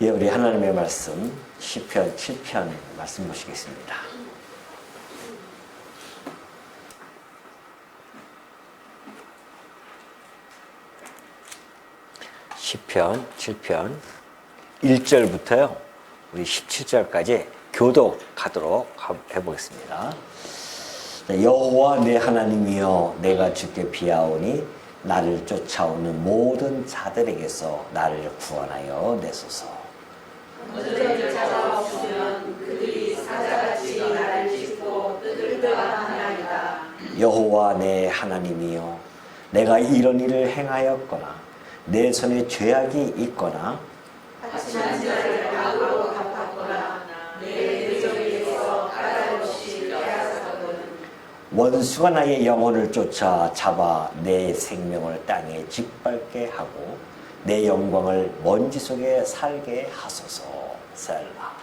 예, 우리 하나님의 말씀 시편 7편 말씀 보시겠습니다. 시편 7편 1절부터요 우리 17절까지 교독하도록 해보겠습니다. 여호와 내 하나님이여, 내가 주께 비하오니 나를 쫓아오는 모든 자들에게서 나를 구원하여 내소서. 그들을 찾아오시면 그들이 사자같이 나를 짚고 뜯을듯하나이다. 여호와 내 하나님이여, 내가 이런 일을 행하였거나 내 손에 죄악이 있거나 하찮은 자를 악으로 갚았거나 내 대적에게서 까닭없이 빼앗았거든. 원수가 나의 영혼을 쫓아 잡아 내 생명을 땅에 짓밟게 하고 내 영광을 먼지 속에 살게 하소서. 셀라.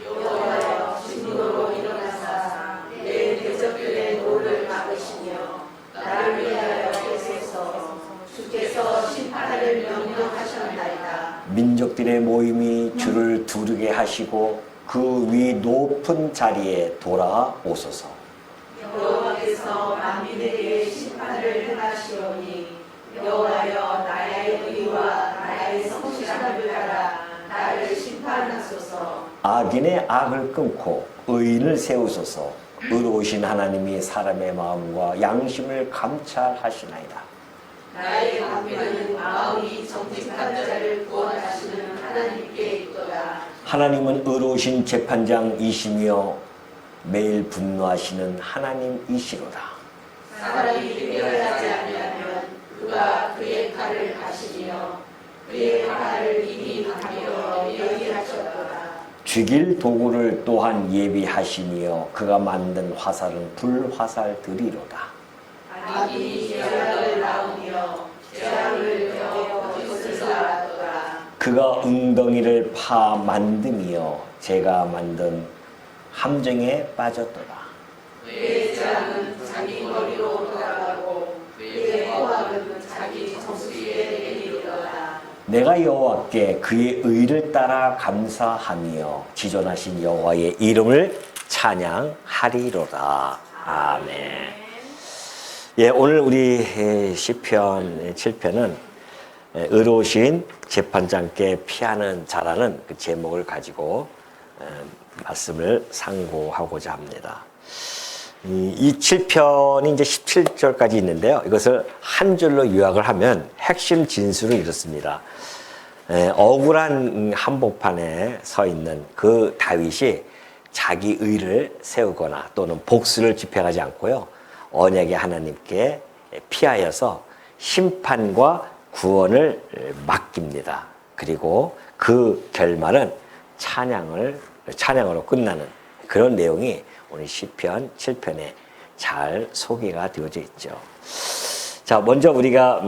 여호와여, 진노로 일어나사 내 대적들의 노를 막으시며 나를 위하여 애쓰소서. 주께서 심판을 명령하셨나이다. 민족들의 모임이 주를 두르게 하시고 그 위 높은 자리에 돌아오소서. 여호와께서 만민에게 심판을 행하시오니 여호와여, 나의 의와 나의 성실함을 따라 나를 심판하소서. 악인의 악을 끊고 의인을 세우소서. 의로우신 하나님이 사람의 마음과 양심을 감찰하시나이다. 나의 강민은 마음이 정직한 자를 구원하시는 하나님께 있도다. 하나님은 의로우신 재판장이시며 매일 분노하시는 하나님이시로다. 사람이 회개하지 아니하면 그가 그의 칼을 가시며 그의 칼을 이미 강력하여 예비하셨도다. 죽일 도구를 또한 예비하시며 그가 만든 화살은 불화살들이로다. 악인이 죄악을 낳으며 죄악을 배워 거짓을 낳았도다. 그가 웅덩이를 파 만듦이여 제가 만든 함정에 빠졌도다. 그의 죄악은 자기 머리로 돌아가고 그의 허악은 자기 정수리에 내리리로다. 내가 여호와께 그의 의를 따라 감사하며 지존하신 여호와의 이름을 찬양하리로다. 아멘. 예, 오늘 우리 시편 7편은 의로우신 재판장께 피하는 자라는 그 제목을 가지고 말씀을 상고하고자 합니다. 이 7편이 이제 17절까지 있는데요. 이것을 한 줄로 요약을 하면 핵심 진술은 이렇습니다. 억울한 한복판에 서 있는 그 다윗이 자기 의를 세우거나 또는 복수를 집행하지 않고요. 언약의 하나님께 피하여서 심판과 구원을 맡깁니다. 그리고 그 결말은 찬양으로 끝나는 그런 내용이 오늘 시편 7편에 잘 소개가 되어져 있죠. 자, 먼저 우리가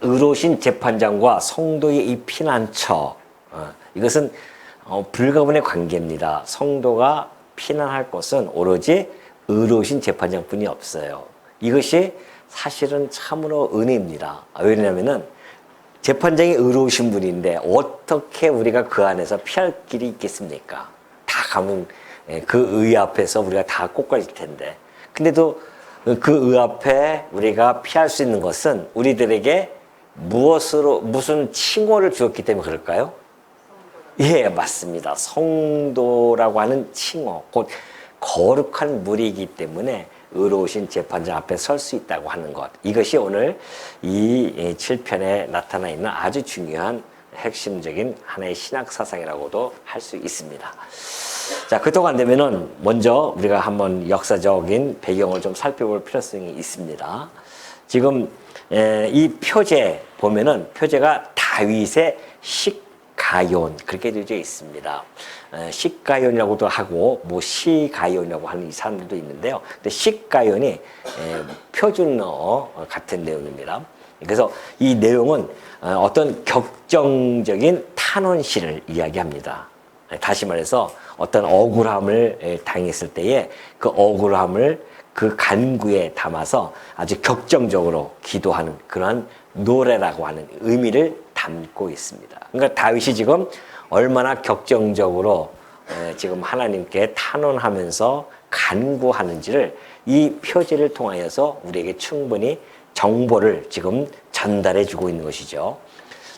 의로우신 재판장과 성도의 이 피난처, 이것은 불가분의 관계입니다. 성도가 피난할 것은 오로지 의로우신 재판장뿐이 없어요. 이것이 사실은 참으로 은혜입니다. 왜냐하면은 재판장이 의로우신 분인데 어떻게 우리가 그 안에서 피할 길이 있겠습니까? 다 가면 그 의 앞에서 우리가 다 꼬꾸라질 텐데. 근데도 그 의 앞에 우리가 피할 수 있는 것은 우리들에게 무슨 칭호를 주었기 때문에 그럴까요? 예, 맞습니다. 성도라고 하는 칭호, 곧 거룩한 무리이기 때문에 의로우신 재판장 앞에 설 수 있다고 하는 것. 이것이 오늘 이 7편에 나타나 있는 아주 중요한 핵심적인 하나의 신학 사상이라고도 할 수 있습니다. 자, 그동안 되면은 먼저 우리가 한번 역사적인 배경을 좀 살펴볼 필요성이 있습니다. 지금 이 표제 보면은 표제가 다윗의 식가yon 그렇게 되어 있습니다. 식가연이라고도 하고 뭐 시가연이라고 하는 이 사람들도 있는데요. 근데 식가연이 표준어 같은 내용입니다. 그래서 이 내용은 어떤 격정적인 탄원시를 이야기합니다. 다시 말해서 어떤 억울함을 당했을 때에 그 억울함을 그 간구에 담아서 아주 격정적으로 기도하는 그러한 노래라고 하는 의미를 담 담고 있습니다. 그러니까 다윗이 지금 얼마나 격정적으로 지금 하나님께 탄원하면서 간구하는지를 이 표지를 통하여서 우리에게 충분히 정보를 지금 전달해 주고 있는 것이죠.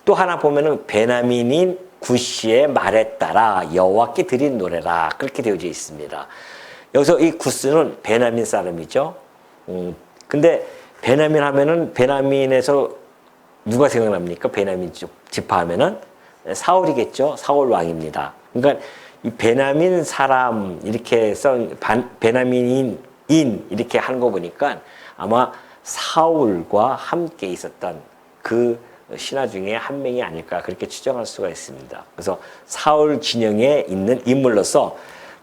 또 하나 보면은 베냐민인 구시의 말에 따라 여호와께 드린 노래라 그렇게 되어져 있습니다. 여기서 이 구스는 베냐민 사람이죠. 근데 베냐민 하면은 베냐민에서 누가 생각납니까? 베냐민 지파 하면은 사울이겠죠. 사울 왕입니다. 그러니까 이 베냐민 사람 이렇게 베냐민인 이렇게 하는 거 보니까 아마 사울과 함께 있었던 그 신하 중에 한 명이 아닐까 그렇게 추정할 수가 있습니다. 그래서 사울 진영에 있는 인물로서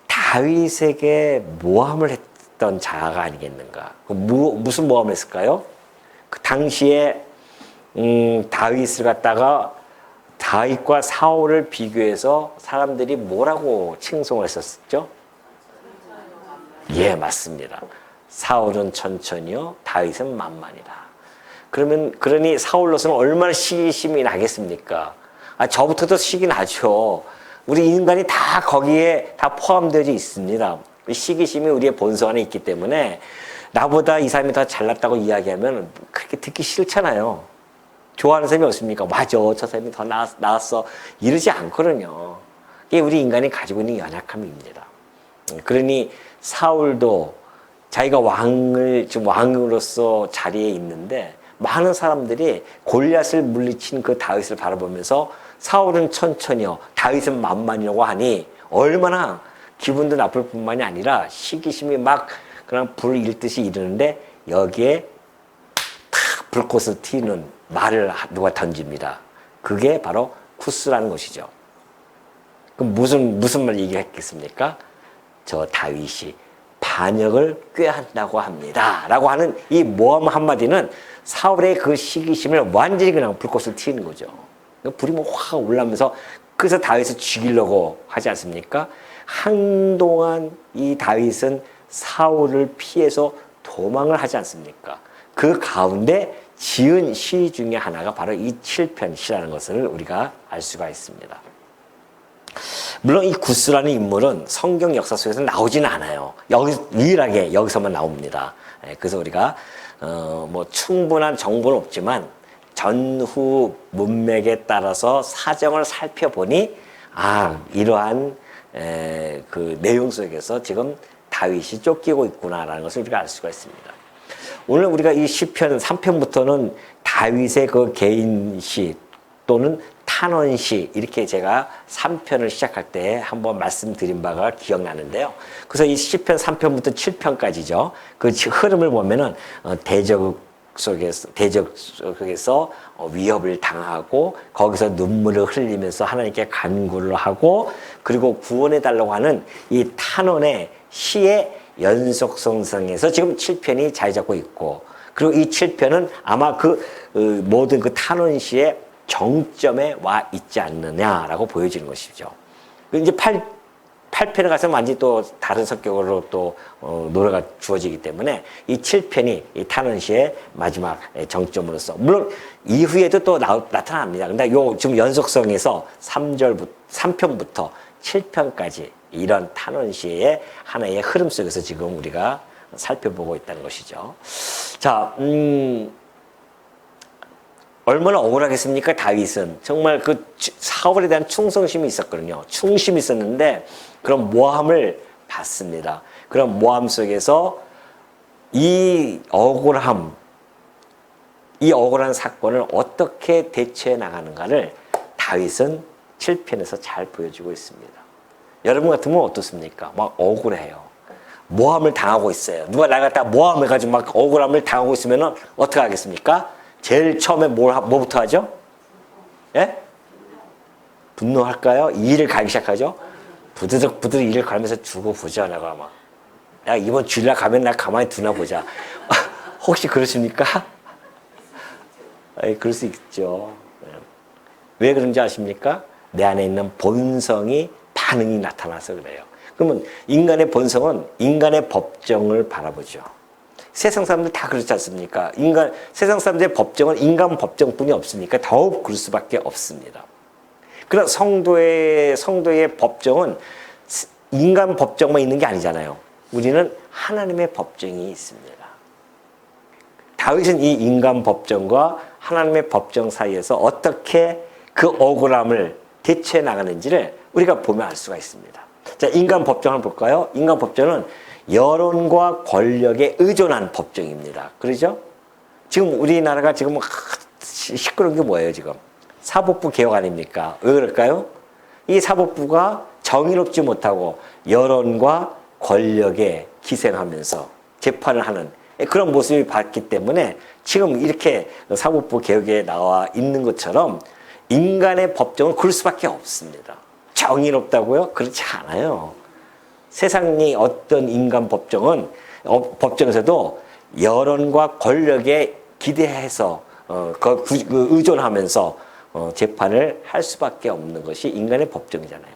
다윗에게 모함을 했던 자가 아니겠는가. 무슨 모함을 했을까요? 그 당시에 다윗을 갖다가 다윗과 사울을 비교해서 사람들이 뭐라고 칭송을 했었죠? 예, 맞습니다. 사울은 천천히요, 다윗은 만만이라. 그러니 사울로서는 얼마나 시기심이 나겠습니까? 저부터도 시기 나죠. 우리 인간이 다 거기에 다 포함되어 있습니다. 시기심이 우리의 본성 안에 있기 때문에 나보다 이 사람이 더 잘났다고 이야기하면 그렇게 듣기 싫잖아요. 좋아하는 사람이 없습니까? 맞아, 저 사람이 더 나았어. 이러지 않거든요. 이게 우리 인간이 가지고 있는 연약함입니다. 그러니 사울도 자기가 지금 왕으로서 자리에 있는데 많은 사람들이 골리앗을 물리친 그 다윗을 바라보면서 사울은 천천히요, 다윗은 만만이라고 하니 얼마나 기분도 나쁠 뿐만이 아니라 시기심이 막 그냥 불 일듯이 이르는데 여기에 탁 불꽃을 튀는 말을 누가 던집니다. 그게 바로 쿠스라는 것이죠. 그럼 무슨 말 얘기했겠습니까? 저 다윗이 반역을 꾀한다고 합니다. 라고 하는 이 모함 한마디는 사울의 그 시기심을 완전히 그냥 불꽃을 튀는 거죠. 불이 뭐 확 올라오면서 그래서 다윗을 죽이려고 하지 않습니까? 한동안 이 다윗은 사울을 피해서 도망을 하지 않습니까? 그 가운데 지은 시 중에 하나가 바로 이 7편 시라는 것을 우리가 알 수가 있습니다. 물론 이 구스라는 인물은 성경 역사 속에서 나오지는 않아요. 유일하게 여기서만 나옵니다. 그래서 우리가 뭐 충분한 정보는 없지만 전후 문맥에 따라서 사정을 살펴보니 이러한 그 내용 속에서 지금 다윗이 쫓기고 있구나라는 것을 우리가 알 수가 있습니다. 오늘 우리가 이 시편 3편부터는 다윗의 그 개인시 또는 탄원시 이렇게 제가 3편을 시작할 때 한번 말씀드린 바가 기억나는데요. 그래서 이 시편 3편부터 7편까지죠. 그 흐름을 보면은 대적 속에서 위협을 당하고 거기서 눈물을 흘리면서 하나님께 간구를 하고 그리고 구원해 달라고 하는 이 탄원의 시의 연속성상에서 지금 7편이 자리 잡고 있고 그리고 이 7편은 아마 그 모든 그 탄원시의 정점에 와 있지 않느냐라고 보여지는 것이죠. 이제 8편에 가서 완전히 또 다른 성격으로 또 노래가 주어지기 때문에 이 7편이 이 탄원시의 마지막 정점으로서 물론 이후에도 또 나타납니다. 근데 요 지금 연속성에서 3편부터 7편까지 이런 탄원시의 하나의 흐름 속에서 지금 우리가 살펴보고 있다는 것이죠. 자, 얼마나 억울하겠습니까? 다윗은 정말 그 사울에 대한 충성심이 있었거든요. 충심이 있었는데 그런 모함을 받습니다. 그런 모함 속에서 이 억울한 사건을 어떻게 대처해 나가는가를 다윗은 7편에서 잘 보여주고 있습니다. 여러분 같으면 어떻습니까? 막 억울해요. 모함을 당하고 있어요. 누가 나 갖다 모함해가지고 막 억울함을 당하고 있으면 어떻게 하겠습니까? 제일 처음에 뭐부터 하죠? 예? 분노할까요? 일을 갈기 시작하죠? 부드득 일을 갈면서 두고 보자. 내가 막. 야, 이번 주일날 가면 나 가만히 두나 보자. 혹시 그러십니까? 그럴 수 있죠. 왜 그런지 아십니까? 내 안에 있는 본성이 반응이 나타나서 그래요. 그러면 인간의 본성은 인간의 법정을 바라보죠. 세상 사람들 다 그렇지 않습니까? 세상 사람들의 법정은 인간 법정뿐이 없으니까 더욱 그럴 수밖에 없습니다. 그러나 성도의 법정은 인간 법정만 있는 게 아니잖아요. 우리는 하나님의 법정이 있습니다. 다윗은 이 인간 법정과 하나님의 법정 사이에서 어떻게 그 억울함을 대처해 나가는지를 우리가 보면 알 수가 있습니다. 자, 인간 법정을 볼까요? 인간 법정은 여론과 권력에 의존한 법정입니다. 그러죠? 지금 우리나라가 지금 시끄러운 게 뭐예요, 지금? 사법부 개혁 아닙니까? 왜 그럴까요? 이 사법부가 정의롭지 못하고 여론과 권력에 기생하면서 재판을 하는 그런 모습이 봤기 때문에 지금 이렇게 사법부 개혁에 나와 있는 것처럼 인간의 법정은 그럴 수밖에 없습니다. 정의롭다고요? 그렇지 않아요. 세상의 어떤 인간 법정은 법정에서도 여론과 권력에 기대해서 의존하면서 재판을 할 수밖에 없는 것이 인간의 법정이잖아요.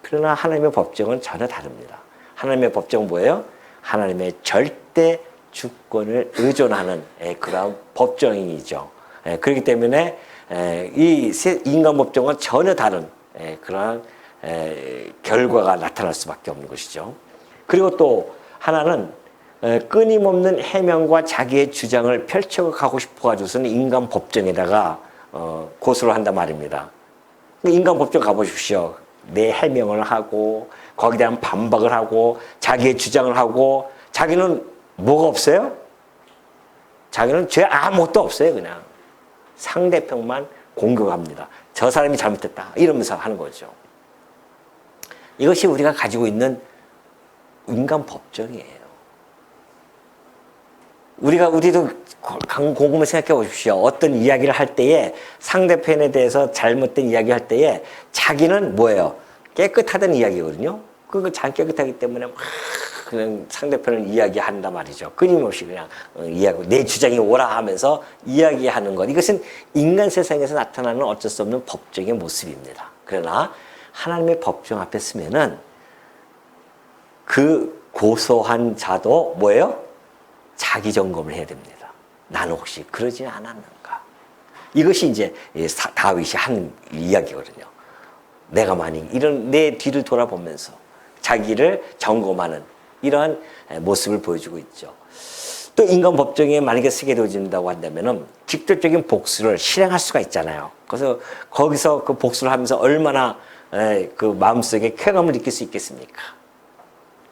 그러나 하나님의 법정은 전혀 다릅니다. 하나님의 법정은 뭐예요? 하나님의 절대 주권을 의존하는 그런 법정이죠. 그렇기 때문에 이 인간 법정은 전혀 다른 그러한 결과가 나타날 수밖에 없는 것이죠. 그리고 또 하나는 끊임없는 해명과 자기의 주장을 펼쳐가고 싶어가지고서는 인간 법정에다가 고소를 한단 말입니다. 인간 법정 가보십시오. 내 해명을 하고 거기에 대한 반박을 하고 자기의 주장을 하고 자기는 뭐가 없어요? 자기는 죄 아무것도 없어요. 그냥 상대편만 공격합니다. 저 사람이 잘못했다 이러면서 하는 거죠. 이것이 우리가 가지고 있는 인간 법정이에요. 우리도 곰곰이 생각해 보십시오. 어떤 이야기를 할 때에 상대편에 대해서 잘못된 이야기 할 때에 자기는 뭐예요? 깨끗하다는 이야기거든요. 잘 깨끗하기 때문에 막 그냥 상대편을 이야기한단 말이죠. 끊임없이 그냥 이야기하고 내 주장이 옳아 하면서 이야기하는 것. 이것은 인간 세상에서 나타나는 어쩔 수 없는 법정의 모습입니다. 그러나 하나님의 법정 앞에 서면은 그 고소한 자도 뭐예요? 자기 점검을 해야 됩니다. 나는 혹시 그러지 않았는가? 이것이 이제 다윗이 한 이야기거든요. 내가 만약 이런 내 뒤를 돌아보면서 자기를 점검하는 이러한 모습을 보여주고 있죠. 또 인간 법정에 만약에 쓰게 되어진다고 한다면은 직접적인 복수를 실행할 수가 있잖아요. 그래서 거기서 그 복수를 하면서 얼마나 그 마음속에 쾌감을 느낄 수 있겠습니까?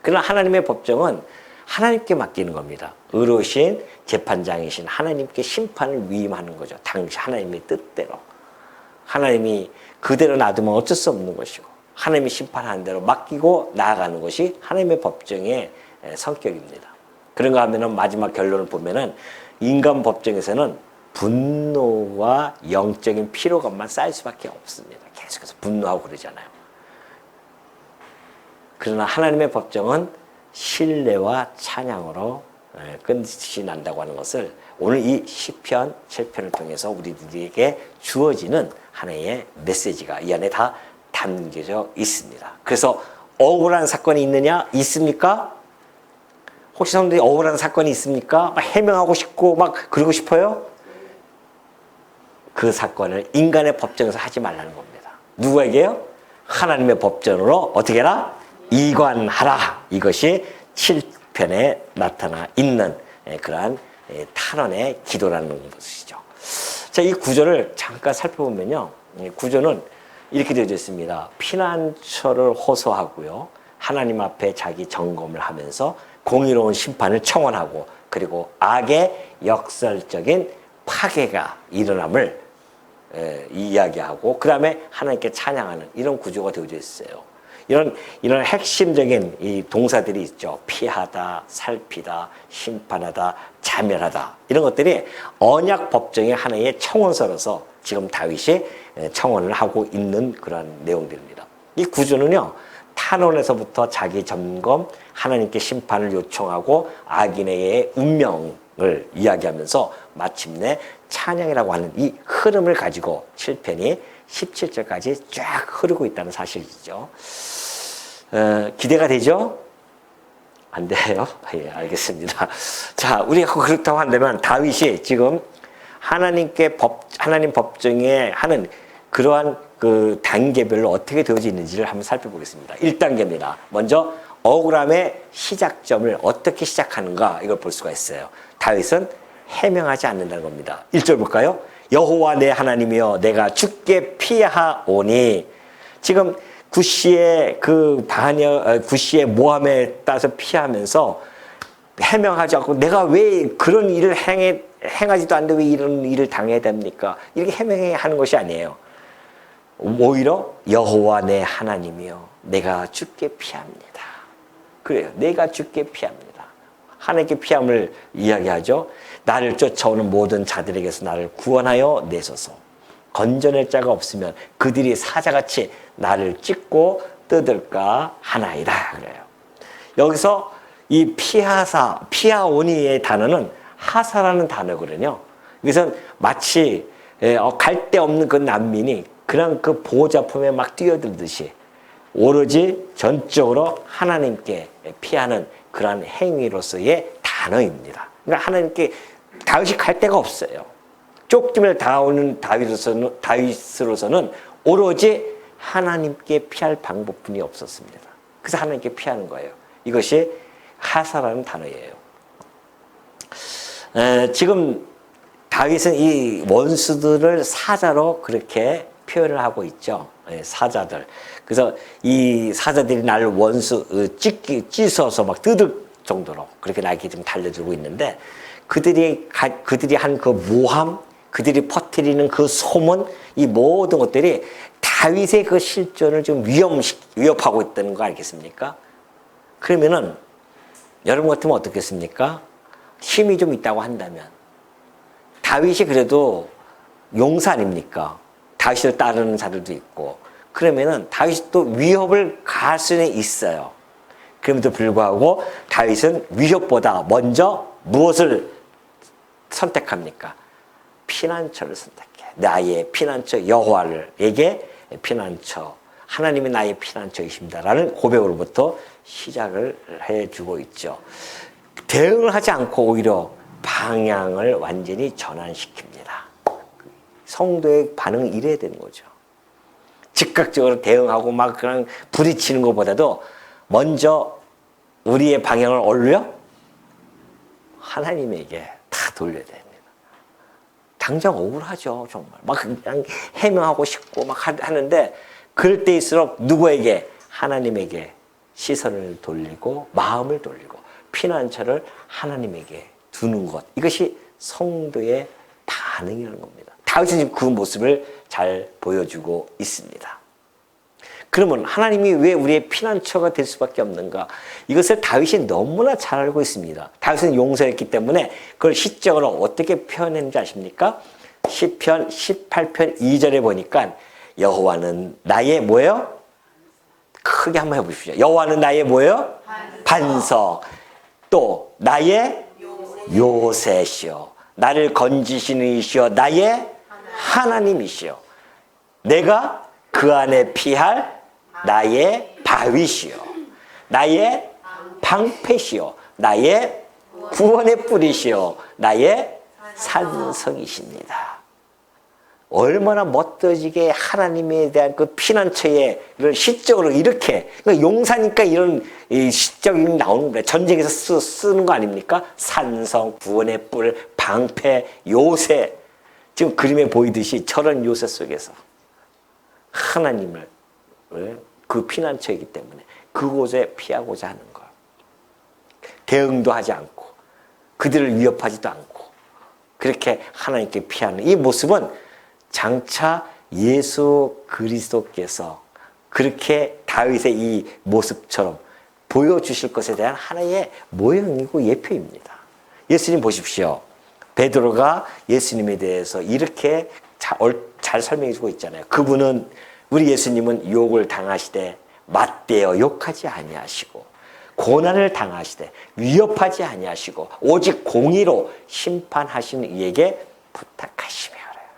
그러나 하나님의 법정은 하나님께 맡기는 겁니다. 의로우신 재판장이신 하나님께 심판을 위임하는 거죠. 당시 하나님의 뜻대로. 하나님이 그대로 놔두면 어쩔 수 없는 것이고 하나님이 심판하는 대로 맡기고 나아가는 것이 하나님의 법정의 성격입니다. 그런가 하면은 마지막 결론을 보면은 인간 법정에서는 분노와 영적인 피로감만 쌓일 수밖에 없습니다. 계속해서 분노하고 그러잖아요. 그러나 하나님의 법정은 신뢰와 찬양으로 끝이 난다고 하는 것을 오늘 이 시편 7편을 통해서 우리들에게 주어지는 하나의 메시지가 이 안에 다 담겨져 있습니다. 그래서 억울한 사건이 있느냐? 있습니까? 혹시 성도들이 억울한 사건이 있습니까? 막 해명하고 싶고 막 그러고 싶어요? 그 사건을 인간의 법정에서 하지 말라는 겁니다. 누구에게요? 하나님의 법정으로 어떻게 해라? 이관하라. 이것이 7편에 나타나 있는 그러한 탄원의 기도라는 것이죠. 자, 이 구조를 잠깐 살펴보면요. 구조는 이렇게 되어져 있습니다. 피난처를 호소하고요. 하나님 앞에 자기 점검을 하면서 공의로운 심판을 청원하고 그리고 악의 역설적인 파괴가 일어남을 이야기하고 그 다음에 하나님께 찬양하는 이런 구조가 되어져 있어요. 이런 핵심적인 이 동사들이 있죠. 피하다, 살피다, 심판하다, 자멸하다. 이런 것들이 언약 법정의 하나의 청원서로서 지금 다윗이 청원을 하고 있는 그런 내용들입니다. 이 구조는요, 탄원에서부터 자기 점검, 하나님께 심판을 요청하고 악인의 운명을 이야기하면서 마침내 찬양이라고 하는 이 흐름을 가지고 7편이 17절까지 쫙 흐르고 있다는 사실이죠. 기대가 되죠? 안 돼요? 예, 알겠습니다. 자, 우리가 그렇다고 한다면 다윗이 지금 하나님 법정에 하는 그러한 그 단계별로 어떻게 되어져 있는지를 한번 살펴보겠습니다. 1단계입니다. 먼저 억울함의 시작점을 어떻게 시작하는가 이걸 볼 수가 있어요. 다윗은 해명하지 않는다는 겁니다. 1절 볼까요? 여호와 내 하나님이여 내가 죽게 피하오니. 지금 구시의 구시의 모함에 따라서 피하면서 해명하지 않고 내가 왜 그런 일을 행하지도 않는데 왜 이런 일을 당해야 됩니까? 이렇게 해명해야 하는 것이 아니에요. 오히려 여호와 내 하나님이여 내가 죽게 피합니다. 그래요. 내가 죽게 피합니다. 하나님께 피함을 이야기하죠. 나를 쫓아오는 모든 자들에게서 나를 구원하여 내소서. 건져낼 자가 없으면 그들이 사자같이 나를 찢고 뜯을까 하나이다. 그래요. 여기서 이 피하오니의 단어는 하사라는 단어거든요. 그래서 마치 갈 데 없는 그 난민이 그냥 그 보호자품에 막 뛰어들듯이 오로지 전적으로 하나님께 피하는 그러한 행위로서의 단어입니다. 그러니까 하나님께 다윗이 갈 데가 없어요. 쫓김을 당하는 다윗으로서는 오로지 하나님께 피할 방법뿐이 없었습니다. 그래서 하나님께 피하는 거예요. 이것이 하사라는 단어예요. 지금 다윗은 이 원수들을 사자로 그렇게 표현을 하고 있죠. 사자들. 그래서 이 사자들이 나를 찢어서 막 뜯을 정도로 그렇게 나에게 좀 달려들고 있는데 그들이 한 그 모함, 그들이 퍼뜨리는 그 소문, 이 모든 것들이 다윗의 그 실존을 좀 위협하고 있다는 거 알겠습니까? 그러면은 여러분 같으면 어떻겠습니까? 힘이 좀 있다고 한다면 다윗이 그래도 용사 아닙니까? 다윗을 따르는 자들도 있고 그러면은 다윗이 또 위협을 가할 수는 있어요. 그럼에도 불구하고 다윗은 위협보다 먼저 무엇을 선택합니까? 피난처를 선택해. 나의 피난처 여호와에게 피난처, 하나님이 나의 피난처이십니다라는 고백으로부터 시작을 해주고 있죠. 대응을 하지 않고 오히려 방향을 완전히 전환시킵니다. 성도의 반응은 이래야 되는 거죠. 즉각적으로 대응하고 막 그냥 부딪히는 것보다도 먼저 우리의 방향을 올려 하나님에게 다 돌려야 됩니다. 당장 억울하죠, 정말. 막 그냥 해명하고 싶고 막 하는데 그럴 때일수록 누구에게? 하나님에게 시선을 돌리고 마음을 돌리고 피난처를 하나님에게 두는 것. 이것이 성도의 반응이라는 겁니다. 다윗은 지금 그 모습을 잘 보여주고 있습니다. 그러면 하나님이 왜 우리의 피난처가 될 수밖에 없는가? 이것을 다윗이 너무나 잘 알고 있습니다. 다윗은 용서했기 때문에 그걸 시적으로 어떻게 표현했는지 아십니까? 시편 18편 2절에 보니까 여호와는 나의 뭐예요? 크게 한번 해보십시오. 여호와는 나의 뭐예요? 반석. 또 나의 요새시오. 나를 건지시는 이시오. 나의 하나님이시오. 내가 그 안에 피할 나의 바위시오. 나의 방패시오. 나의 구원의 뿌리시오. 나의 산성이십니다. 얼마나 멋들어지게 하나님에 대한 그 피난처에 시적으로 이렇게, 그러니까 용사니까 이런 시적인 나오는 겁니다. 전쟁에서 쓰는 거 아닙니까? 산성, 구원의 뿔, 방패, 요새. 지금 그림에 보이듯이 저런 요새 속에서 하나님을 그 피난처이기 때문에 그곳에 피하고자 하는 것. 대응도 하지 않고 그들을 위협하지도 않고 그렇게 하나님께 피하는 이 모습은 장차 예수 그리스도께서 그렇게 다윗의 이 모습처럼 보여주실 것에 대한 하나의 모형이고 예표입니다. 예수님 보십시오. 베드로가 예수님에 대해서 이렇게 잘 설명해 주고 있잖아요. 그분은 우리 예수님은 욕을 당하시되 맞대어 욕하지 아니하시고 고난을 당하시되 위협하지 아니하시고 오직 공의로 심판하시는 이에게 부탁하시며 그래요.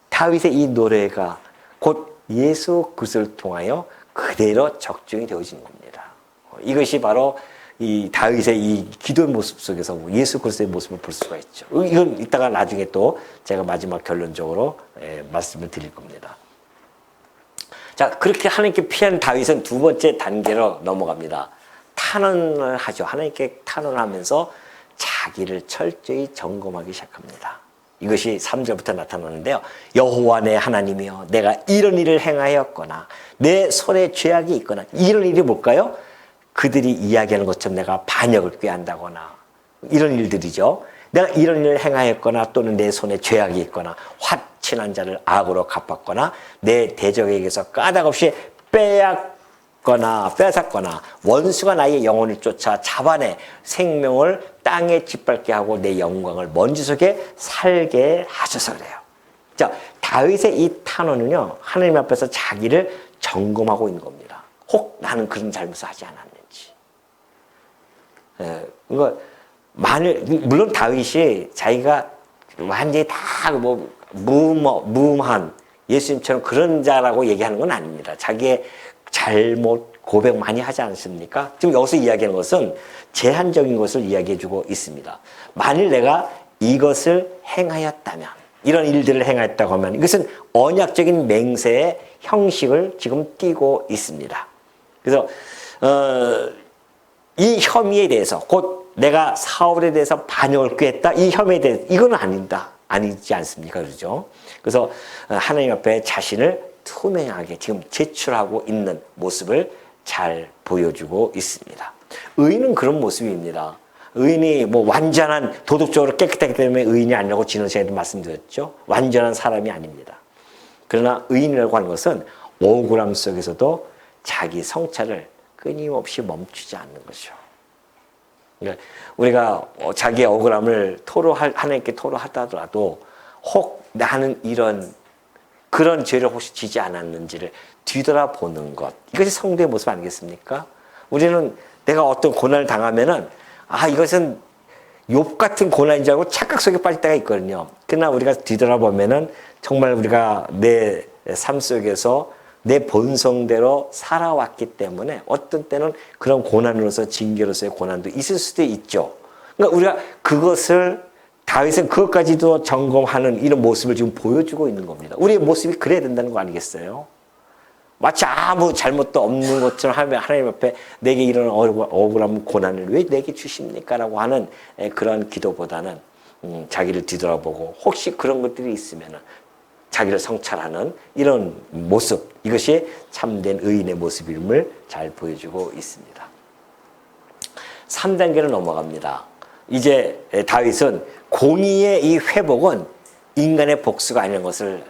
다윗의 이 노래가 곧 예수 그리스도를 통하여 그대로 적중이 되어지는 겁니다. 이것이 바로 이 다윗의 이 기도의 모습 속에서 예수 그리스도의 모습을 볼 수가 있죠. 이건 이따가 나중에 또 제가 마지막 결론적으로 말씀을 드릴 겁니다. 자, 그렇게 하나님께 피한 다윗은 두 번째 단계로 넘어갑니다. 탄원을 하죠. 하나님께 탄원하면서 자기를 철저히 점검하기 시작합니다. 이것이 3절부터 나타나는데요. 여호와 내 하나님이여, 내가 이런 일을 행하였거나 내 손에 죄악이 있거나, 이런 일이 뭘까요? 그들이 이야기하는 것처럼 내가 반역을 꾀한다거나 이런 일들이죠. 내가 이런 일을 행하였거나 또는 내 손에 죄악이 있거나 화친한 자를 악으로 갚았거나 내 대적에게서 까닭없이 빼앗거나 원수가 나의 영혼을 쫓아 잡아내 생명을 땅에 짓밟게 하고 내 영광을 먼지 속에 살게 하셔서 그래요. 자, 다윗의 이 탄원은요, 하나님 앞에서 자기를 점검하고 있는 겁니다. 혹 나는 그런 잘못을 하지 않았는지. 물론 다윗이 자기가 완전히 다 무음한 예수님처럼 그런 자라고 얘기하는 건 아닙니다. 자기의 잘못 고백 많이 하지 않습니까? 지금 여기서 이야기하는 것은 제한적인 것을 이야기해주고 있습니다. 만일 내가 이것을 행하였다면, 이런 일들을 행하였다고 하면 이것은 언약적인 맹세의 형식을 지금 띠고 있습니다. 그래서 이 혐의에 대해서, 곧 내가 사울에 대해서 반역을 꾀했다, 이 혐의에 대해서 이건 아니지 않습니까? 그렇죠? 그래서 하나님 앞에 자신을 투명하게 지금 제출하고 있는 모습을 잘 보여주고 있습니다. 의인은 그런 모습입니다. 의인이 완전한 도덕적으로 깨끗하기 때문에 의인이 아니라고 지난 시간에도 말씀드렸죠. 완전한 사람이 아닙니다. 그러나 의인이라고 하는 것은 억울함 속에서도 자기 성찰을 끊임없이 멈추지 않는 것이죠. 그러니까 우리가 자기의 억울함을 하나님께 토로하더라도 혹 나는 그런 죄를 혹시 지지 않았는지를 뒤돌아보는 것, 이것이 성도의 모습 아니겠습니까? 우리는 내가 어떤 고난을 당하면은 이것은 욥 같은 고난인 줄 알고 착각 속에 빠질 때가 있거든요. 그러나 우리가 뒤돌아보면은 정말 우리가 내 삶 속에서 내 본성대로 살아왔기 때문에 어떤 때는 그런 고난으로서 징계로서의 고난도 있을 수도 있죠. 그러니까 우리가 다윗은 그것까지도 점검하는 이런 모습을 지금 보여주고 있는 겁니다. 우리의 모습이 그래야 된다는 거 아니겠어요? 마치 아무 잘못도 없는 것처럼 하나님 앞에 내게 이런 억울한 고난을 왜 내게 주십니까? 라고 하는 그런 기도보다는 자기를 뒤돌아보고 혹시 그런 것들이 있으면 자기를 성찰하는 이런 모습, 이것이 참된 의인의 모습임을 잘 보여주고 있습니다. 3단계로 넘어갑니다. 이제 다윗은 공의의 이 회복은 인간의 복수가 아닌 것을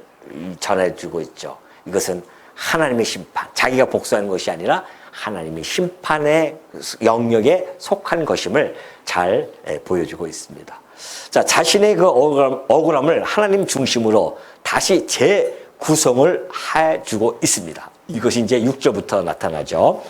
전해주고 있죠. 이것은 하나님의 심판, 자기가 복수하는 것이 아니라 하나님의 심판의 영역에 속한 것임을 잘 보여주고 있습니다. 자, 자신의 그 억울함을 하나님 중심으로 다시 재구성을 해주고 있습니다. 이것이 이제 6절부터 나타나죠.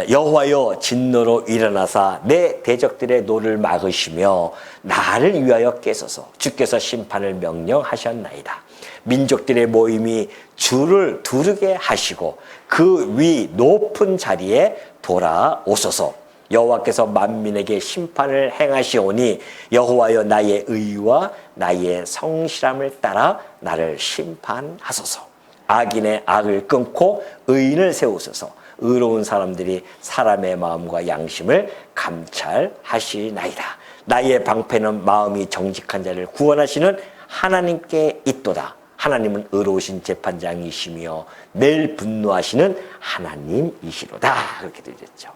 여호와여 진노로 일어나사 내 대적들의 노를 막으시며 나를 위하여 깨소서. 주께서 심판을 명령하셨나이다. 민족들의 모임이 주를 두르게 하시고 그 위 높은 자리에 돌아오소서. 여호와께서 만민에게 심판을 행하시오니 여호와여 나의 의와 나의 성실함을 따라 나를 심판하소서. 악인의 악을 끊고 의인을 세우소서. 의로운 사람들이 사람의 마음과 양심을 감찰하시나이다. 나의 방패는 마음이 정직한 자를 구원하시는 하나님께 있도다. 하나님은 의로우신 재판장이시며 매일 분노하시는 하나님이시로다. 그렇게 되겠죠.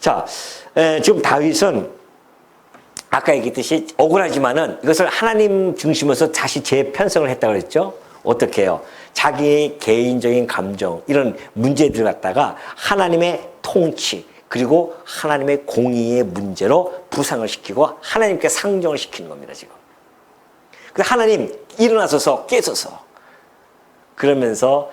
자, 지금 다윗은 아까 얘기했듯이 억울하지만은 이것을 하나님 중심에서 다시 재편성을 했다고 그랬죠. 어떻게 해요? 자기의 개인적인 감정, 이런 문제들 갖다가 하나님의 통치, 그리고 하나님의 공의의 문제로 부상을 시키고 하나님께 상정을 시키는 겁니다, 지금. 그래서 하나님, 일어나소서, 깨소서. 그러면서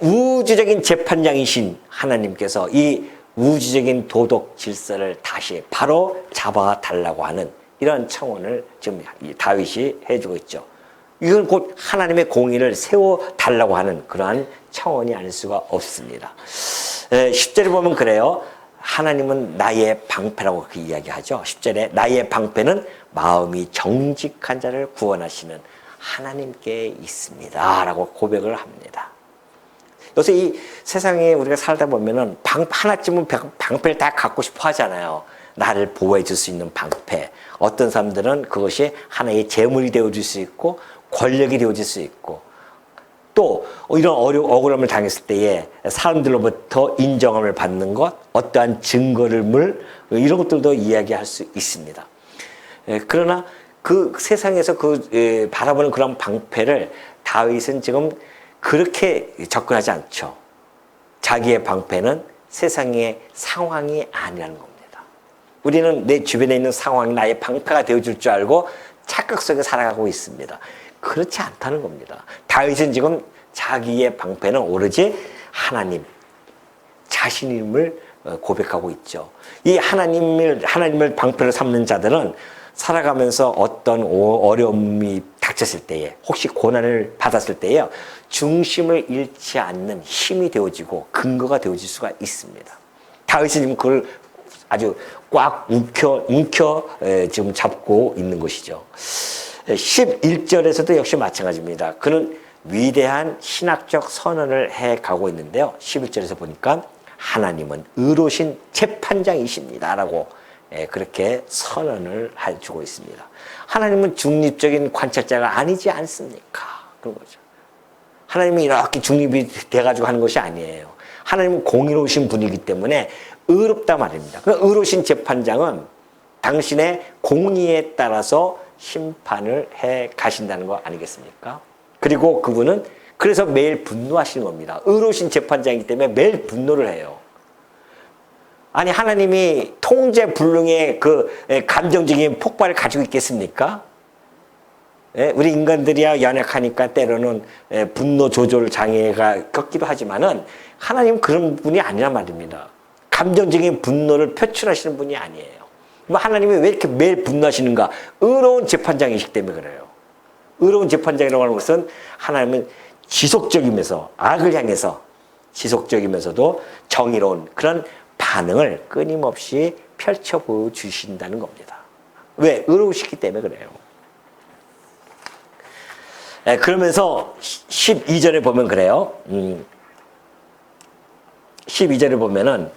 우주적인 재판장이신 하나님께서 이 우주적인 도덕 질서를 다시 바로 잡아달라고 하는 이런 청원을 지금 다윗이 해주고 있죠. 이건 곧 하나님의 공의를 세워달라고 하는 그러한 청원이 아닐 수가 없습니다. 10절에 보면 그래요. 하나님은 나의 방패라고 그렇게 이야기하죠. 10절에 나의 방패는 마음이 정직한 자를 구원하시는 하나님께 있습니다 라고 고백을 합니다. 요새 이 세상에 우리가 살다 보면은 하나쯤은 방패를 다 갖고 싶어 하잖아요. 나를 보호해 줄 수 있는 방패. 어떤 사람들은 그것이 하나의 재물이 되어줄 수 있고 권력이 되어줄 수 있고 또 이런 억울함을 당했을 때에 사람들로부터 인정함을 받는 것, 어떠한 증거를 이런 것들도 이야기할 수 있습니다. 그러나 그 세상에서 바라보는 그런 방패를 다윗은 지금 그렇게 접근하지 않죠. 자기의 방패는 세상의 상황이 아니라는 겁니다. 우리는 내 주변에 있는 상황이 나의 방패가 되어줄 줄 알고 착각 속에 살아가고 있습니다. 그렇지 않다는 겁니다. 다윗은 지금 자기의 방패는 오로지 하나님, 자신임을 고백하고 있죠. 이 하나님을 방패로 삼는 자들은 살아가면서 어떤 어려움이 닥쳤을 때에 혹시 고난을 받았을 때에 중심을 잃지 않는 힘이 되어지고 근거가 되어질 수가 있습니다. 다윗은 지금 그걸 아주 꽉 움켜 지금 잡고 있는 것이죠. 11절에서도 역시 마찬가지입니다. 그는 위대한 신학적 선언을 해가고 있는데요. 11절에서 보니까 하나님은 의로우신 재판장이십니다 라고 그렇게 선언을 해주고 있습니다. 하나님은 중립적인 관찰자가 아니지 않습니까? 그런 거죠. 하나님이 이렇게 중립이 돼가지고 하는 것이 아니에요. 하나님은 공의로우신 분이기 때문에 의롭다 말입니다. 그러니까 의로우신 재판장은 당신의 공의에 따라서 심판을 해 가신다는 거 아니겠습니까? 그리고 그분은 그래서 매일 분노하시는 겁니다. 의로우신 재판장이기 때문에 매일 분노를 해요. 아니 하나님이 통제불능의 감정적인 폭발을 가지고 있겠습니까? 우리 인간들이야 연약하니까 때로는 분노 조절 장애가 겪기도 하지만은 하나님은 그런 분이 아니란 말입니다. 감정적인 분노를 표출하시는 분이 아니에요. 하나님이 왜 이렇게 매일 분노하시는가? 의로운 재판장이시기 때문에 그래요. 의로운 재판장이라고 하는 것은 하나님은 지속적이면서 악을 향해서 지속적이면서도 정의로운 그런 반응을 끊임없이 펼쳐 보여주신다는 겁니다. 왜? 의로우시기 때문에 그래요. 그러면서 12절에 보면 그래요. 12절에 보면은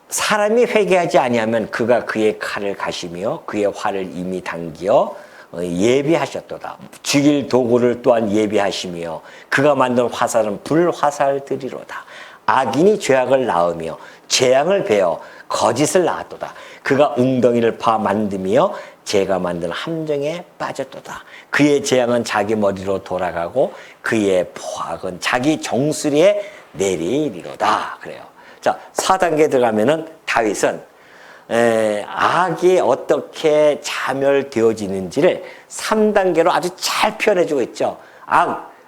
사람이 회개하지 아니하면 그가 그의 칼을 가시며 그의 활을 이미 당겨 예비하셨도다. 죽일 도구를 또한 예비하시며 그가 만든 화살은 불화살들이로다. 악인이 죄악을 낳으며 재앙을 베어 거짓을 낳았도다. 그가 웅덩이를 파 만드며 재가 만든 함정에 빠졌도다. 그의 재앙은 자기 머리로 돌아가고 그의 포악은 자기 정수리에 내리리로다. 그래요. 자, 4단계 들어가면은 다윗은 악이 어떻게 자멸되어지는지를 3단계로 아주 잘 표현해주고 있죠.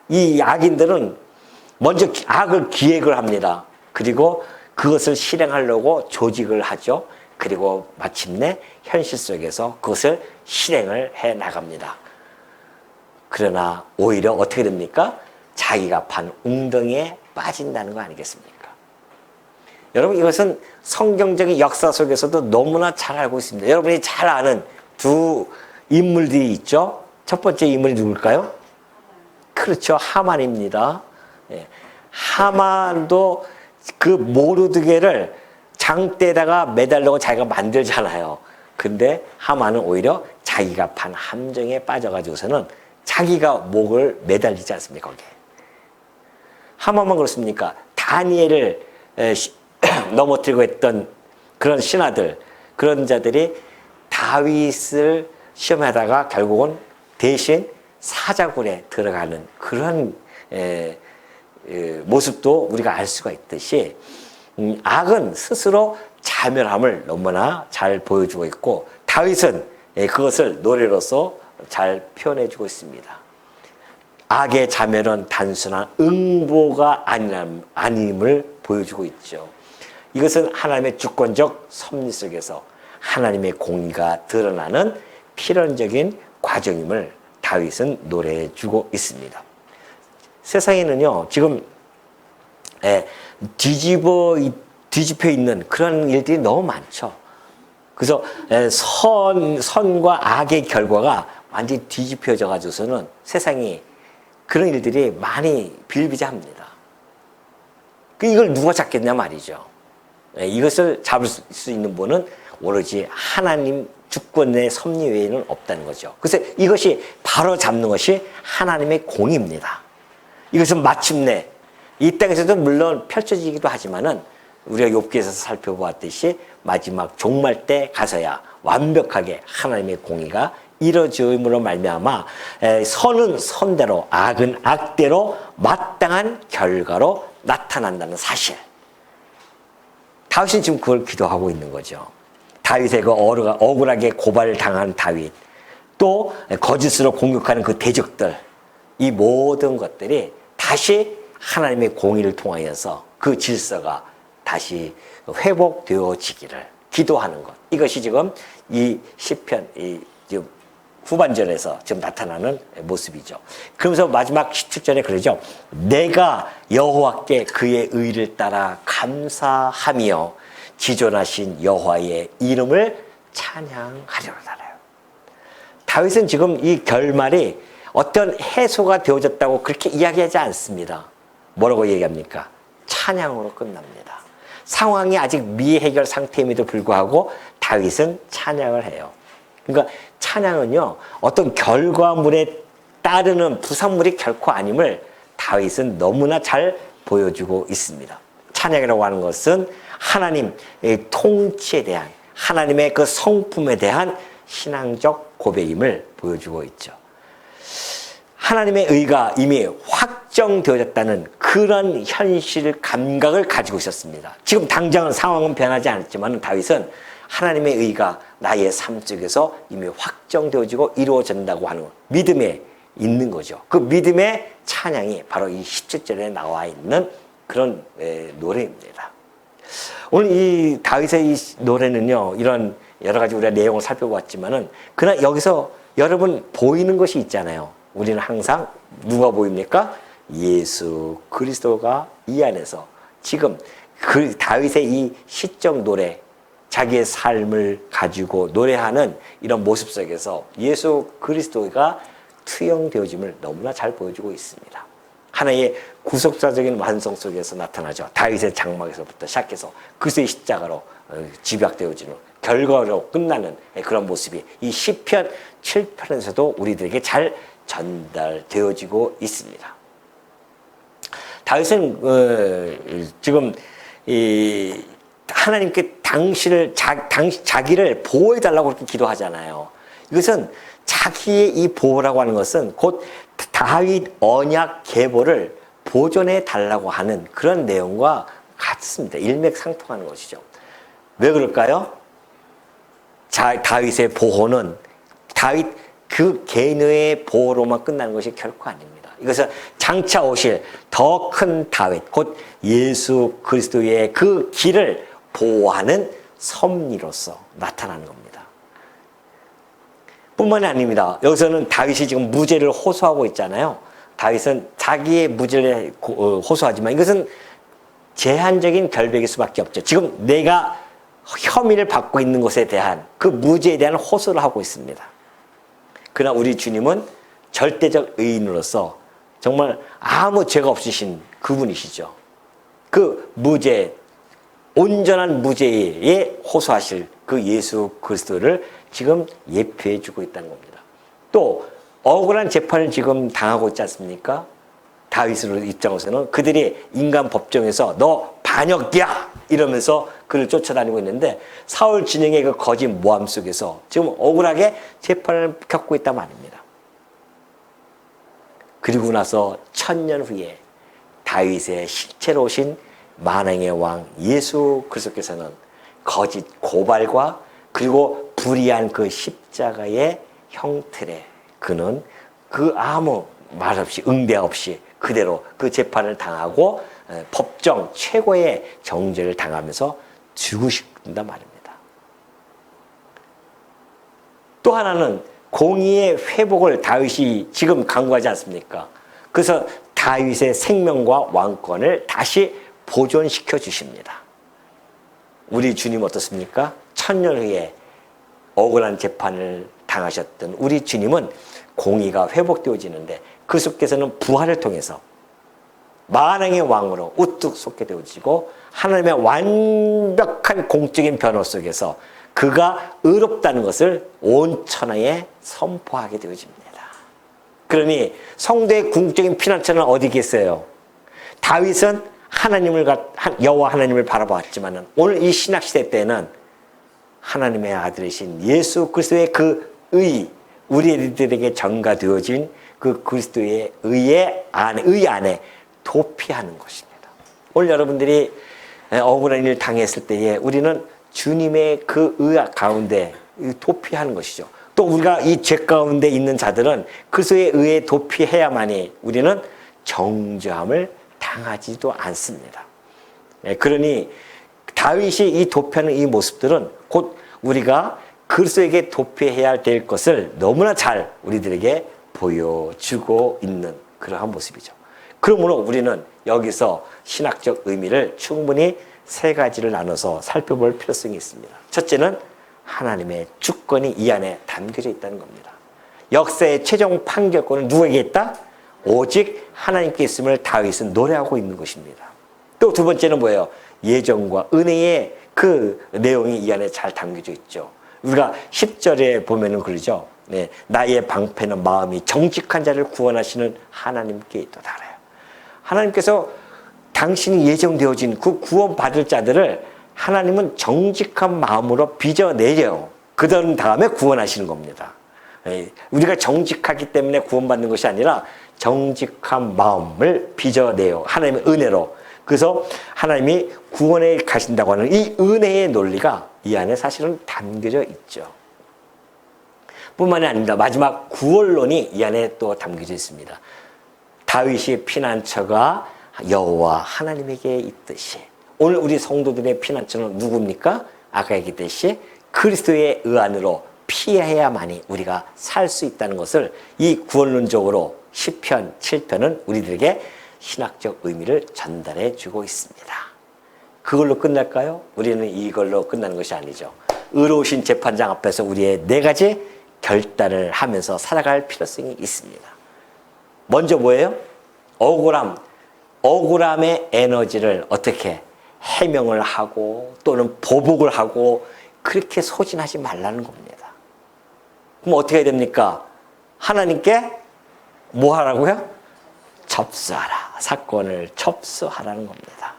이 악인들은 먼저 악을 기획을 합니다. 그리고 그것을 실행하려고 조직을 하죠. 그리고 마침내 현실 속에서 그것을 실행을 해 나갑니다. 그러나 오히려 어떻게 됩니까? 자기가 판 웅덩이에 빠진다는 거 아니겠습니까? 여러분 이것은 성경적인 역사 속에서도 너무나 잘 알고 있습니다. 여러분이 잘 아는 두 인물들이 있죠. 첫 번째 인물이 누굴까요? 그렇죠. 하만입니다. 하만도 그 모르드게를 장대에다가 매달려고 자기가 만들잖아요. 근데 하만은 오히려 자기가 판 함정에 빠져가지고서는 자기가 목을 매달리지 않습니까? 거기에. 하만만 그렇습니까? 다니엘을 넘어뜨리고 했던 그런 신하들, 그런 자들이 다윗을 시험하다가 결국은 대신 사자굴에 들어가는 그런 모습도 우리가 알 수가 있듯이 악은 스스로 자멸함을 너무나 잘 보여주고 있고 다윗은 그것을 노래로서 잘 표현해주고 있습니다. 악의 자멸은 단순한 응보가 아님을 보여주고 있죠. 이것은 하나님의 주권적 섭리 속에서 하나님의 공의가 드러나는 필연적인 과정임을 다윗은 노래해주고 있습니다. 세상에는요 지금 뒤집혀 있는 그런 일들이 너무 많죠. 그래서 선과 악의 결과가 완전히 뒤집혀져 가지고서는 세상이 그런 일들이 많이 비일비재합니다. 이걸 누가 잡겠냐 말이죠. 이것을 잡을 수 있는 분은 오로지 하나님 주권의 섭리 외에는 없다는 거죠. 그래서 이것이 바로 잡는 것이 하나님의 공입니다. 이것은 마침내 이 땅에서도 물론 펼쳐지기도 하지만은 우리가 욥기에서 살펴보았듯이 마지막 종말 때 가서야 완벽하게 하나님의 공의가 이루어짐으로 말미암아 선은 선대로 악은 악대로 마땅한 결과로 나타난다는 사실. 다윗은 지금 그걸 기도하고 있는 거죠. 다윗의 그 억울하게 고발을 당한 다윗, 또 거짓으로 공격하는 그 대적들, 이 모든 것들이 다시 하나님의 공의를 통하여서 그 질서가 다시 회복되어지기를 기도하는 것. 이것이 지금 이 시편 이 지금 후반절에서 지금 나타나는 모습이죠. 그러면서 마지막 17절에 그러죠. 내가 여호와께 그의 의를 따라 감사하며 지존하신 여호와의 이름을 찬양하려나요. 다윗은 지금 이 결말이 어떤 해소가 되어졌다고 그렇게 이야기하지 않습니다. 뭐라고 얘기합니까? 찬양으로 끝납니다. 상황이 아직 미해결 상태임에도 불구하고 다윗은 찬양을 해요. 그러니까 찬양은요, 어떤 결과물에 따르는 부산물이 결코 아님을 다윗은 너무나 잘 보여주고 있습니다. 찬양이라고 하는 것은 하나님의 통치에 대한, 하나님의 그 성품에 대한 신앙적 고백임을 보여주고 있죠. 하나님의 의가 이미 확정되어졌다는 그런 현실 감각을 가지고 있었습니다. 지금 당장은 상황은 변하지 않았지만 다윗은 하나님의 의가 나의 삶 속에서 이미 확정되어지고 이루어진다고 하는 믿음에 있는 거죠. 그 믿음의 찬양이 바로 이 17절에 나와 있는 그런 노래입니다. 오늘 이 다윗의 이 노래는요, 이런 여러 가지 우리가 내용을 살펴봤지만은 그러나 여기서 여러분 보이는 것이 있잖아요. 우리는 항상 누가 보입니까? 예수 그리스도가 이 안에서 지금 그 다윗의 이 시적 노래, 자기의 삶을 가지고 노래하는 이런 모습 속에서 예수 그리스도가 투영되어짐을 너무나 잘 보여주고 있습니다. 하나의 구속사적인 완성 속에서 나타나죠. 다윗의 장막에서부터 시작해서 그리스도의 십자가로 집약되어지는 결과로 끝나는 그런 모습이 이 시편 7편에서도 우리들에게 잘 전달되어지고 있습니다. 다윗은 지금 이 하나님께 자기를 보호해달라고 그렇게 기도하잖아요. 이것은 자기의 이 보호라고 하는 것은 곧 다윗 언약 계보를 보존해 달라고 하는 그런 내용과 같습니다. 일맥상통하는 것이죠. 왜 그럴까요? 다윗의 보호는 다윗 그 개인의 보호로만 끝나는 것이 결코 아닙니다. 이것은 장차 오실 더 큰 다윗, 곧 예수 그리스도의 그 길을 보호하는 섭리로서 나타나는 겁니다. 뿐만이 아닙니다. 여기서는 다윗이 지금 무죄를 호소하고 있잖아요. 다윗은 자기의 무죄를 호소하지만 이것은 제한적인 결백일 수밖에 없죠. 지금 내가 혐의를 받고 있는 것에 대한 그 무죄에 대한 호소를 하고 있습니다. 그러나 우리 주님은 절대적 의인으로서 정말 아무 죄가 없으신 그분이시죠. 그 무죄, 온전한 무죄에 호소하실 그 예수 그리스도를 지금 예표해 주고 있다는 겁니다. 또 억울한 재판을 지금 당하고 있지 않습니까? 다윗의 입장에서는 그들이 인간 법정에서 너 반역이야 이러면서 그를 쫓아다니고 있는데 사울 진영의 그 거짓 모함 속에서 지금 억울하게 재판을 겪고 있단 말입니다. 그리고 나서 1000년 후에 다윗의 실체로 오신 만왕의 왕 예수 그리스도께서는 거짓 고발과 그리고 불의한 그 십자가의 형틀에 그는 그 아무 말 없이 응대 없이 그대로 그 재판을 당하고 법정 최고의 정죄를 당하면서 죽으신단 말입니다. 또 하나는 공의의 회복을 다윗이 지금 강구하지 않습니까? 그래서 다윗의 생명과 왕권을 다시 보존시켜 주십니다. 우리 주님 어떻습니까? 천년 후에 억울한 재판을 당하셨던 우리 주님은 공의가 회복되어지는데 그리스도께서는 부활을 통해서 만왕의 왕으로 우뚝 솟게 되어지고 하나님의 완벽한 공적인 변호 속에서 그가 의롭다는 것을 온 천하에 선포하게 되어집니다. 그러니 성도의 궁극적인 피난처는 어디 계세요? 다윗은 여호와 하나님을 바라보았지만 오늘 이 신약시대 때는 하나님의 아들이신 예수 그리스도의 그 의, 우리들에게 전가되어진 그 그리스도의 의 안에 도피하는 것입니다. 오늘 여러분들이 억울한 일을 당했을 때에 우리는 주님의 그 의 가운데 도피하는 것이죠. 또 우리가 이 죄 가운데 있는 자들은 그리스도의 의에 도피해야만이 우리는 정죄함을 당하지도 않습니다. 그러니 다윗이 이 도피하는 이 모습들은 곧 우리가 그리스도에게 도피해야 될 것을 너무나 잘 우리들에게 보여주고 있는 그러한 모습이죠. 그러므로 우리는 여기서 신학적 의미를 충분히 세 가지를 나눠서 살펴볼 필요성이 있습니다. 첫째는 하나님의 주권이 이 안에 담겨져 있다는 겁니다. 역사의 최종 판결권은 누구에게 있다? 오직 하나님께 있음을 다윗은 노래하고 있는 것입니다. 또 두 번째는 뭐예요? 예정과 은혜의 그 내용이 이 안에 잘 담겨져 있죠. 우리가 10절에 보면은 그러죠. 네, 나의 방패는 마음이 정직한 자를 구원하시는 하나님께 있도다. 하나님께서 당신이 예정되어진 그 구원받을 자들을 하나님은 정직한 마음으로 빚어내려 그 다음에 구원하시는 겁니다. 우리가 정직하기 때문에 구원받는 것이 아니라 정직한 마음을 빚어내요. 하나님의 은혜로. 그래서 하나님이 구원에 가신다고 하는 이 은혜의 논리가 이 안에 사실은 담겨져 있죠. 뿐만이 아닙니다. 마지막 구원론이 이 안에 또 담겨져 있습니다. 다윗의 피난처가 여호와 하나님에게 있듯이 오늘 우리 성도들의 피난처는 누굽니까? 아까 얘기했듯이 그리스도의 의 안으로 피해야만이 우리가 살 수 있다는 것을 이 구원론적으로 시편 7편은 우리들에게 신학적 의미를 전달해 주고 있습니다. 그걸로 끝날까요? 우리는 이걸로 끝나는 것이 아니죠. 의로우신 재판장 앞에서 우리의 네 가지 결단을 하면서 살아갈 필요성이 있습니다. 먼저 뭐예요? 억울함의 에너지를 어떻게 해명을 하고 또는 보복을 하고 그렇게 소진하지 말라는 겁니다. 그럼 어떻게 해야 됩니까? 하나님께 뭐 하라고요? 접수하라. 사건을 접수하라는 겁니다.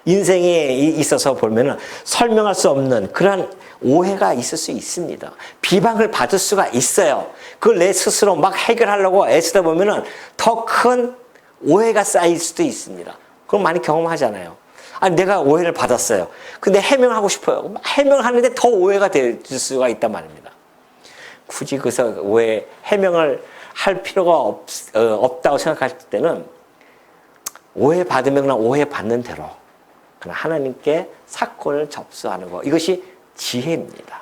인생에 있어서 보면은 설명할 수 없는 그러한 오해가 있을 수 있습니다. 비방을 받을 수가 있어요. 그걸 내 스스로 막 해결하려고 애쓰다 보면은 더 큰 오해가 쌓일 수도 있습니다. 그럼 많이 경험하잖아요. 아니, 내가 오해를 받았어요. 근데 해명하고 싶어요. 해명하는데 더 오해가 될 수가 있단 말입니다. 굳이 그래서 해명을 할 필요가 없다고 생각할 때는 오해받으면 그냥 오해받는 대로 그냥 하나님께 사건을 접수하는 거. 이것이 지혜입니다.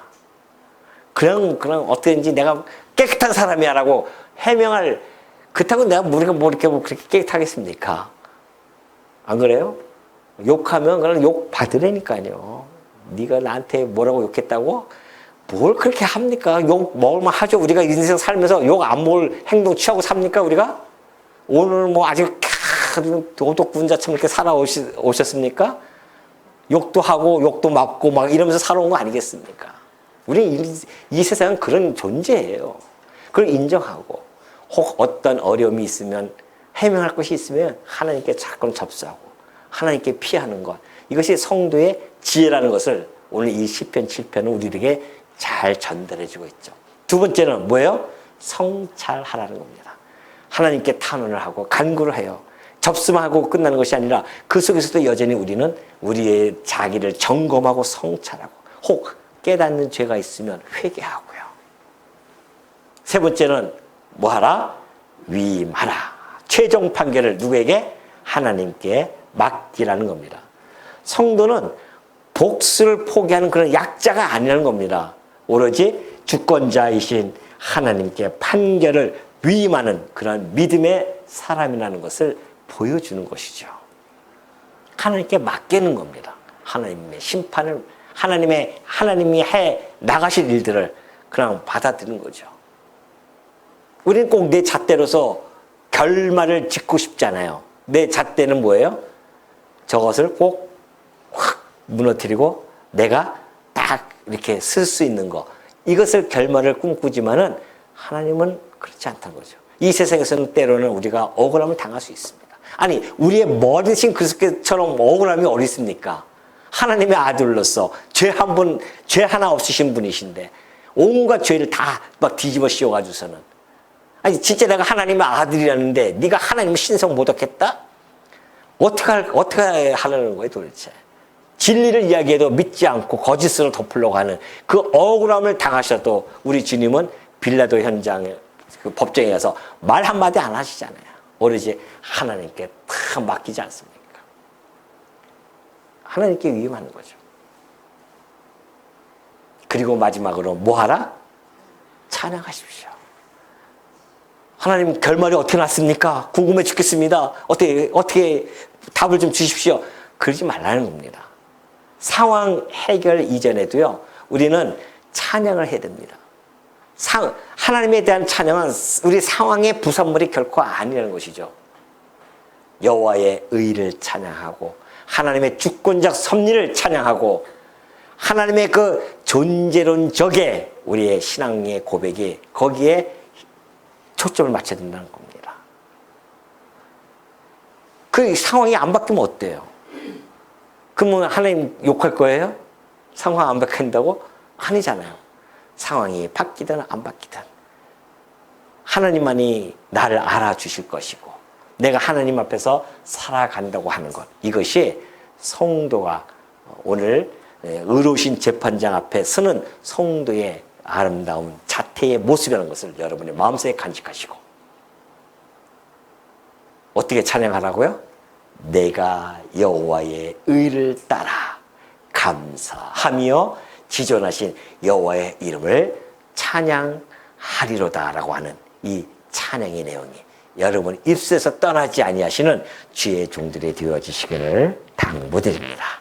그냥 어떻게든지 내가 깨끗한 사람이야 라고 해명할, 그렇다고 내가 우리가 뭐 이렇게 그렇게 깨끗하겠습니까? 안 그래요? 욕하면 그냥 욕 받으라니까요. 네가 나한테 뭐라고 욕했다고? 뭘 그렇게 합니까? 욕 먹을만 하죠. 우리가 인생 살면서 욕 안 먹을 행동 취하고 삽니까, 우리가? 오늘 뭐 아직 도덕군자처럼 이렇게 살아오셨습니까? 욕도 하고 욕도 맞고 막 이러면서 살아온 거 아니겠습니까? 우리 이 세상은 그런 존재예요. 그걸 인정하고 혹 어떤 어려움이 있으면 해명할 것이 있으면 하나님께 사건 접수하고 하나님께 피하는 것. 이것이 성도의 지혜라는 것을 오늘 이 시편 7편은 우리에게 잘 전달해주고 있죠. 두 번째는 뭐예요? 성찰하라는 겁니다. 하나님께 탄원을 하고 간구를 해요. 접수만 하고 끝나는 것이 아니라 그 속에서도 여전히 우리는 우리의 자기를 점검하고 성찰하고 혹 깨닫는 죄가 있으면 회개하고요. 세 번째는 뭐하라? 위임하라. 최종 판결을 누구에게? 하나님께 맡기라는 겁니다. 성도는 복수를 포기하는 그런 약자가 아니라는 겁니다. 오로지 주권자이신 하나님께 판결을 위임하는 그런 믿음의 사람이라는 것을 보여주는 것이죠. 하나님께 맡기는 겁니다. 하나님의 심판을 하나님이 해 나가실 일들을 그냥 받아들이는 거죠. 우리는 꼭 내 잣대로서 결말을 짓고 싶잖아요. 내 잣대는 뭐예요? 저것을 꼭 확 무너뜨리고 내가 딱 이렇게 쓸 수 있는 거. 이것을 결말을 꿈꾸지만은 하나님은 그렇지 않다는 거죠. 이 세상에서는 때로는 우리가 억울함을 당할 수 있습니다. 아니, 우리의 머리 대신 그리스도처럼 억울함이 어디 있습니까? 하나님의 아들로서 죄 하나 없으신 분이신데 온갖 죄를 다 막 뒤집어 씌워가지고서는, 아니 진짜 내가 하나님의 아들이라는데 네가 하나님의 신성 모독했다? 어떻게 하려는 거예요 도대체? 진리를 이야기해도 믿지 않고 거짓으로 덮으려고 하는 그 억울함을 당하셔도 우리 주님은 빌라도 현장에 그 법정에 가서 말 한마디 안 하시잖아요. 오로지 하나님께 다 맡기지 않습니까? 하나님께 위임하는 거죠. 그리고 마지막으로 뭐 하라? 찬양하십시오. 하나님 결말이 어떻게 났습니까? 궁금해 죽겠습니다. 어떻게 답을 좀 주십시오. 그러지 말라는 겁니다. 상황 해결 이전에도요, 우리는 찬양을 해야 됩니다. 하나님에 대한 찬양은 우리 상황의 부산물이 결코 아니라는 것이죠. 여호와의 의를 찬양하고 하나님의 주권적 섭리를 찬양하고 하나님의 그 존재론적의 우리의 신앙의 고백이 거기에 초점을 맞춰야 된다는 겁니다. 그 상황이 안 바뀌면 어때요? 그러면 하나님 욕할 거예요? 상황 안 바뀐다고? 아니잖아요. 상황이 바뀌든 안 바뀌든 하나님만이 나를 알아주실 것이고 내가 하나님 앞에서 살아간다고 하는 것, 이것이 성도가 오늘 의로우신 재판장 앞에 서는 성도의 아름다운 자태의 모습이라는 것을 여러분의 마음속에 간직하시고, 어떻게 찬양하라고요? 내가 여호와의 의를 따라 감사하며 지존하신 여호와의 이름을 찬양하리로다라고 하는 이 찬양의 내용이 여러분 입술에서 떠나지 아니하시는 주의 종들이 되어지시기를 당부드립니다.